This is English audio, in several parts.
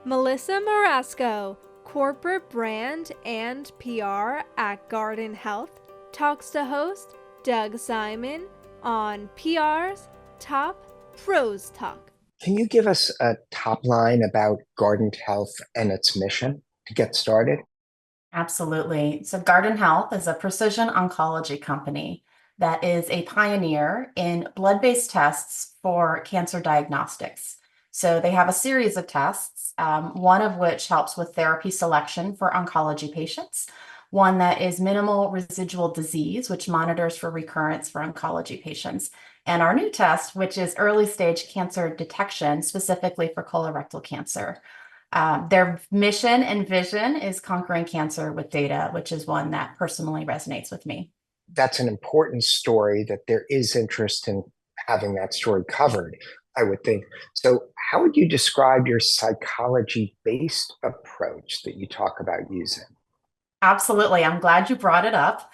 Melissa Marasco, corporate brand and PR at Guardant Health, talks to host Doug Simon on PR's Top Pros Talk. Can you give us a top line about Guardant Health and its mission to get started? Absolutely. So Guardant Health is a precision oncology company that is a pioneer in blood-based tests for cancer diagnostics. So they have a series of tests, one of which helps with therapy selection for oncology patients, one that is minimal residual disease, which monitors for recurrence for oncology patients, and our new test, which is early stage cancer detection, specifically for colorectal cancer. Their mission and vision is conquering cancer with data, which is one that personally resonates with me. That's an important story that there is interest in having that story covered, I would think. So, how would you describe your psychology-based approach that you talk about using? Absolutely. I'm glad you brought it up.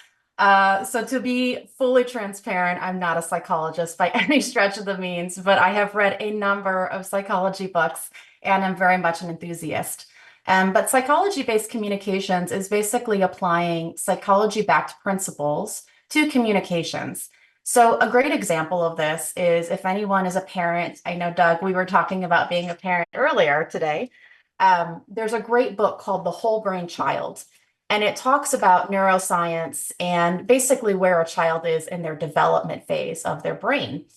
So to be fully transparent, I'm not a psychologist by any stretch of the means, but I have read a number of psychology books and I'm very much an enthusiast. But psychology-based communications is basically applying psychology-backed principles to communications. So a great example of this is if anyone is a parent, I know, Doug, we were talking about being a parent earlier today. There's a great book called The Whole Brain Child. And it talks about neuroscience and basically where a child is in their development phase of their brain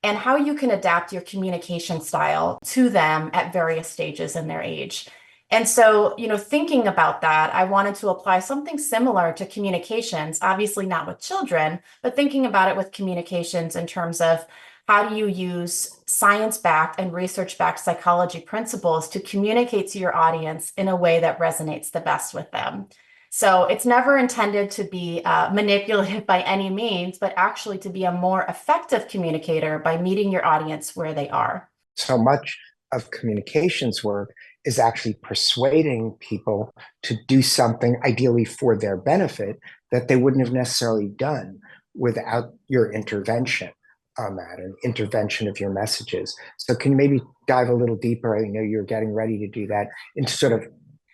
and how you can adapt your communication style to them at various stages in their age. And so, thinking about that, I wanted to apply something similar to communications, obviously not with children, but thinking about it with communications in terms of how do you use science-backed and research-backed psychology principles to communicate to your audience in a way that resonates the best with them. So it's never intended to be manipulative by any means, but actually to be a more effective communicator by meeting your audience where they are. So much of communications work is actually persuading people to do something ideally for their benefit that they wouldn't have necessarily done without your intervention on that, an intervention of your messages. So can you maybe dive a little deeper? I know you're getting ready to do that into sort of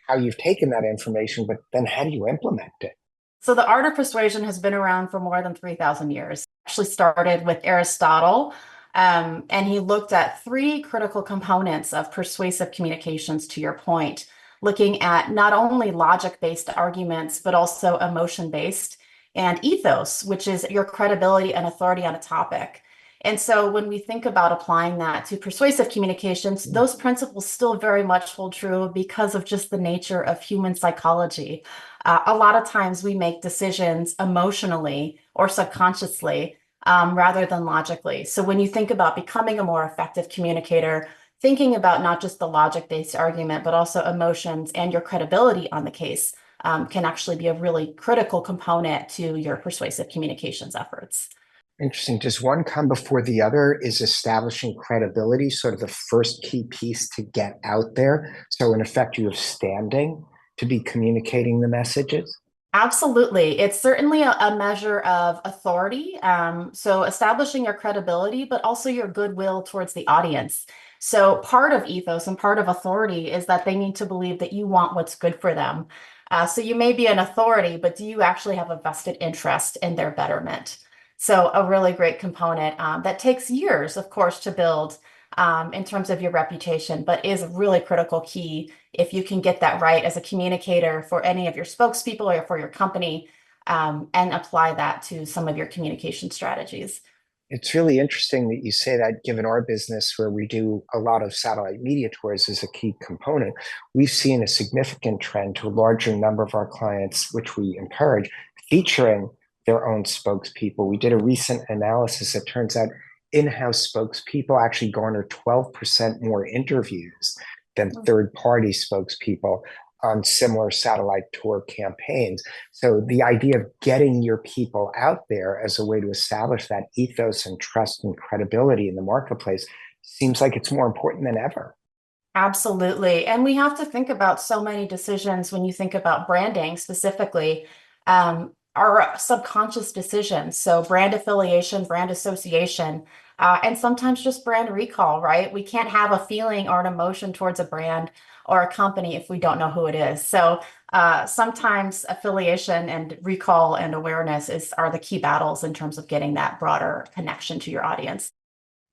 how you've taken that information, but then how do you implement it? So the art of persuasion has been around for more than 3,000 years. Actually started with Aristotle, and he looked at three critical components of persuasive communications, to your point, looking at not only logic-based arguments, but also emotion-based, and ethos, which is your credibility and authority on a topic. And so when we think about applying that to persuasive communications, those principles still very much hold true because of just the nature of human psychology. A lot of times we make decisions emotionally or subconsciously rather than logically. So when you think about becoming a more effective communicator, thinking about not just the logic-based argument, but also emotions and your credibility on the case can actually be a really critical component to your persuasive communications efforts. Interesting. Does one come before the other? Is establishing credibility sort of the first key piece to get out there? So, in effect, you have standing to be communicating the messages? Absolutely. It's certainly a measure of authority. So establishing your credibility, but also your goodwill towards the audience. So part of ethos and part of authority is that they need to believe that you want what's good for them. So you may be an authority, but do you actually have a vested interest in their betterment? So a really great component that takes years, of course, to build in terms of your reputation, but is a really critical key if you can get that right as a communicator for any of your spokespeople or for your company and apply that to some of your communication strategies. It's really interesting that you say that, given our business where we do a lot of satellite media tours as a key component. We've seen a significant trend to a larger number of our clients, which we encourage, featuring their own spokespeople. We did a recent analysis. It turns out in-house spokespeople actually garner 12% more interviews than third-party spokespeople on similar satellite tour campaigns. So the idea of getting your people out there as a way to establish that ethos and trust and credibility in the marketplace seems like it's more important than ever. Absolutely. And we have to think about so many decisions when you think about branding specifically. Are subconscious decisions. So brand affiliation, brand association, and sometimes just brand recall, right? We can't have a feeling or an emotion towards a brand or a company if we don't know who it is. So sometimes affiliation and recall and awareness are the key battles in terms of getting that broader connection to your audience.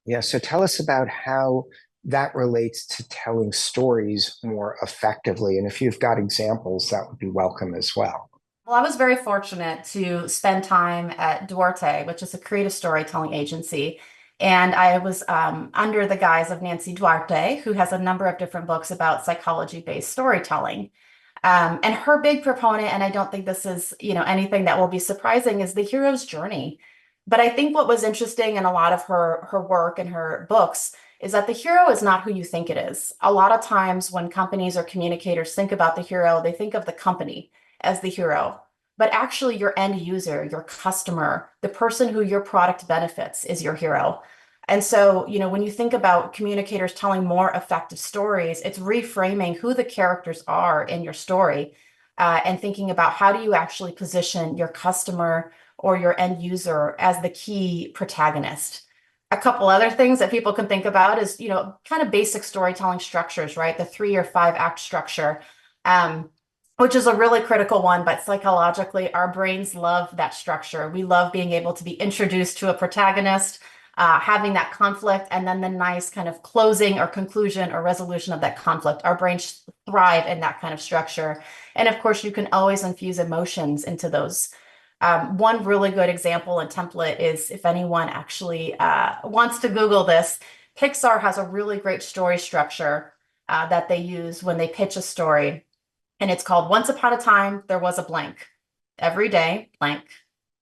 Yeah, so tell us about how that relates to telling stories more effectively. And if you've got examples, that would be welcome as well. Well, I was very fortunate to spend time at Duarte, which is a creative storytelling agency. And I was under the guise of Nancy Duarte, who has a number of different books about psychology-based storytelling. And her big proponent, and I don't think this is, anything that will be surprising, is the hero's journey. But I think what was interesting in a lot of her work and her books is that the hero is not who you think it is. A lot of times when companies or communicators think about the hero, they think of the company as the hero. But actually, your end user, your customer, the person who your product benefits is your hero. And so, when you think about communicators telling more effective stories, it's reframing who the characters are in your story, and thinking about how do you actually position your customer or your end user as the key protagonist. A couple other things that people can think about is, kind of basic storytelling structures, right? The 3 or 5 act structure, which is a really critical one, but psychologically, our brains love that structure. We love being able to be introduced to a protagonist, having that conflict, and then the nice kind of closing or conclusion or resolution of that conflict. Our brains thrive in that kind of structure. And of course, you can always infuse emotions into those. One really good example and template is, if anyone actually wants to Google this, Pixar has a really great story structure that they use when they pitch a story. And it's called Once Upon a Time, There Was a Blank. Every day, blank.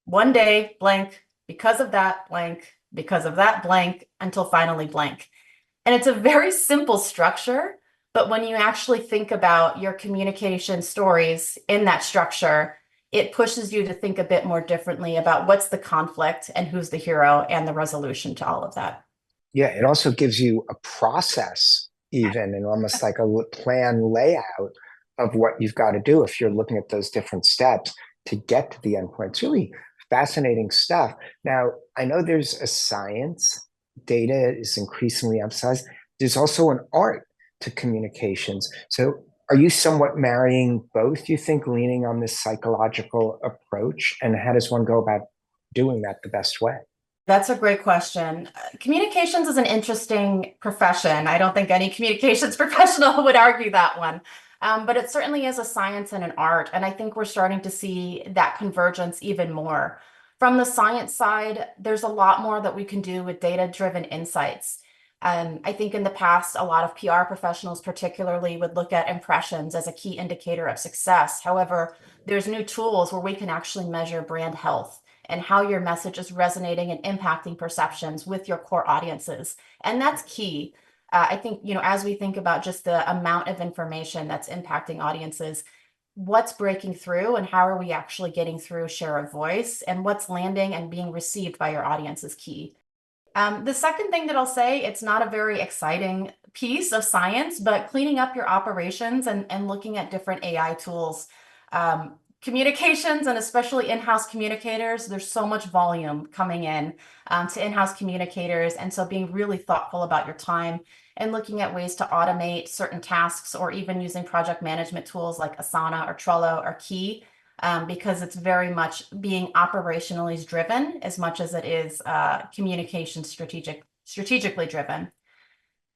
One day, blank. Because of that, blank. Because of that, blank. Until finally, blank. And it's a very simple structure, but when you actually think about your communication stories in that structure, it pushes you to think a bit more differently about what's the conflict and who's the hero and the resolution to all of that. Yeah, it also gives you a process, even, and almost like a plan layout of what you've got to do if you're looking at those different steps to get to the endpoint. It's really fascinating stuff. Now, I know there's a science, data is increasingly emphasized. There's also an art to communications. So are you somewhat marrying both, you think, leaning on this psychological approach? And how does one go about doing that the best way? That's a great question. Communications is an interesting profession. I don't think any communications professional would argue that one. But it certainly is a science and an art. And I think we're starting to see that convergence even more. From the science side, there's a lot more that we can do with data-driven insights. I think in the past, a lot of PR professionals particularly would look at impressions as a key indicator of success. However, there's new tools where we can actually measure brand health and how your message is resonating and impacting perceptions with your core audiences. And that's key. I think, as we think about just the amount of information that's impacting audiences, what's breaking through and how are we actually getting through share of voice, and what's landing and being received by your audience is key. The second thing that I'll say, it's not a very exciting piece of science, but cleaning up your operations and looking at different AI tools. Communications, and especially in-house communicators, there's so much volume coming in to in-house communicators. And so being really thoughtful about your time and looking at ways to automate certain tasks, or even using project management tools like Asana or Trello are key, because it's very much being operationally driven as much as it is communication strategically driven.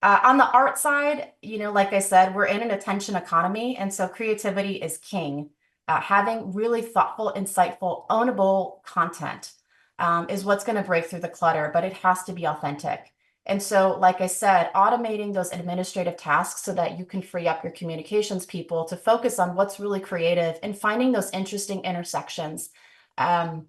On the art side, like I said, we're in an attention economy, and so creativity is king. Having really thoughtful, insightful, ownable content is what's going to break through the clutter, but it has to be authentic. And so, like I said, automating those administrative tasks so that you can free up your communications people to focus on what's really creative and finding those interesting intersections. I'm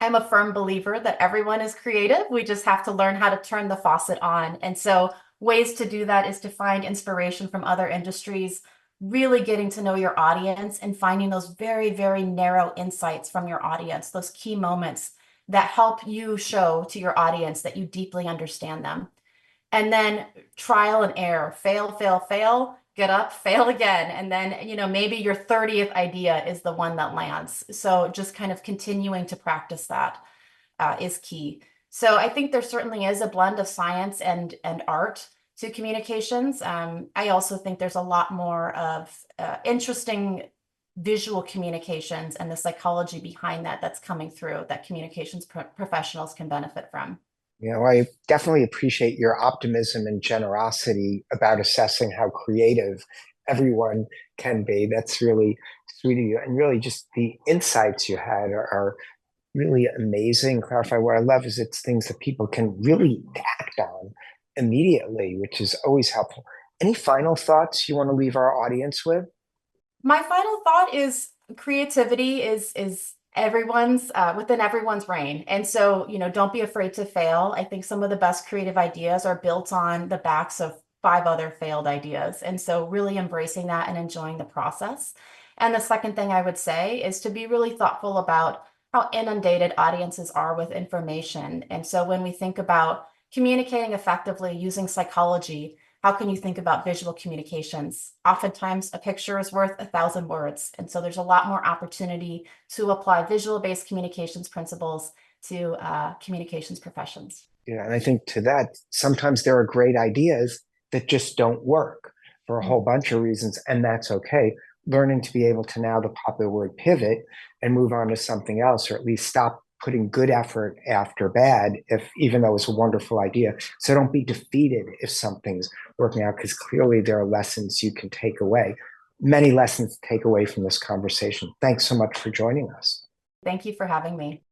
a firm believer that everyone is creative. We just have to learn how to turn the faucet on. And so ways to do that is to find inspiration from other industries, really getting to know your audience and finding those very, very narrow insights from your audience, those key moments that help you show to your audience that you deeply understand them. And then trial and error, fail, fail, fail, get up, fail again. And then, maybe your 30th idea is the one that lands. So just kind of continuing to practice that is key. So I think there certainly is a blend of science and art. to communications. I also think there's a lot more of interesting visual communications and the psychology behind that that's coming through that communications professionals can benefit from. I definitely appreciate your optimism and generosity about assessing how creative everyone can be. That's really sweet of you. And really, just the insights you had are really amazing. Clarify what I love is it's things that people can really act on immediately, which is always helpful. Any final thoughts you want to leave our audience with? My final thought is creativity is everyone's within everyone's brain. And so, don't be afraid to fail. I think some of the best creative ideas are built on the backs of 5 other failed ideas. And so really embracing that and enjoying the process. And the second thing I would say is to be really thoughtful about how inundated audiences are with information. And so when we think about communicating effectively using psychology, how can you think about visual communications? Oftentimes, a picture is worth 1,000 words. And so there's a lot more opportunity to apply visual-based communications principles to communications professions. Yeah, and I think to that, sometimes there are great ideas that just don't work for a whole bunch of reasons, and that's okay. Learning to be able to now, the popular word, pivot and move on to something else, or at least stop putting good effort after bad, if even though it's a wonderful idea. So don't be defeated if something's working out, because clearly there are lessons you can take away, many lessons to take away from this conversation. Thanks so much for joining us. Thank you for having me.